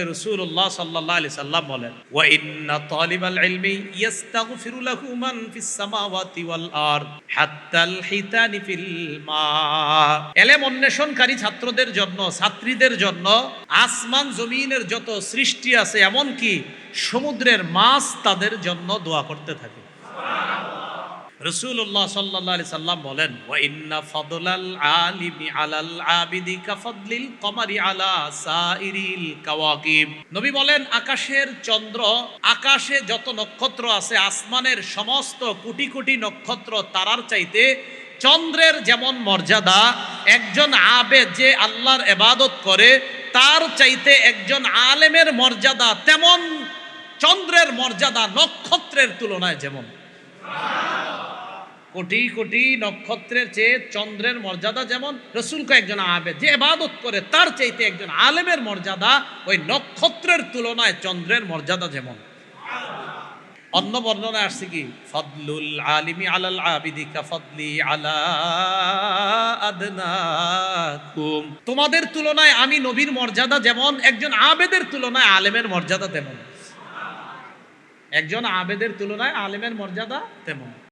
রাসূলুল্লাহ সাল্লাল্লাহু আলাইহি সাল্লাম বলেন, ওয়া ইন্না তালিবাল ইলমি ইস্তাগফিরু লাহু মান ফিস সামাওয়াতি ওয়াল আরদ হাত্তাল হিতানি ফিল মা। ইলম অন্বেষণকারী ছাত্রদের জন্য, ছাত্রীদের জন্য আসমান জমিনের যত সৃষ্টি আছে, এমনকি সমুদ্রের মাছ তাদের জন্য দোয়া করতে থাকে। রাসূলুল্লাহ সাল্লাল্লাহু আলাইহি সাল্লাম বলেন, ওয়া ইন্না ফাদলাল আলিমি আলাল আবিদি কাফাদলিল কমারি আলা সাইরিল কাওয়াকিব। নবী বলেন, আকাশের চন্দ্র, আকাশে যত নক্ষত্র আছে, আসমানের সমস্ত কোটি কোটি নক্ষত্র তারার চাইতে চন্দ্রের যেমন মর্যাদা, একজন আবেদ যে আল্লাহর ইবাদত করে তার চাইতে একজন আলেমের মর্যাদা তেমন, চন্দ্রের মর্যাদা নক্ষত্রের তুলনায় যেমন। কোটি কোটি নক্ষত্রের চেয়ে চন্দ্রের মর্যাদা যেমন, রাসূল একজন আবেদ যে ইবাদত করে তার চাইতে একজন আলেমের মর্যাদা ওই নক্ষত্রের তুলনায় চন্দ্রের মর্যাদা যেমন। অন্য বর্ণনায় আসছে কি, ফাদলুল আলিমি আলাল আবিদি কাফাদলি আলা আদনাকুম। তোমাদের তুলনায় আমি নবীর মর্যাদা যেমন, একজন আবেদের তুলনায় আলেমের মর্যাদা তেমন। একজন আবেদের তুলনায় আলেমের মর্যাদা তেমন।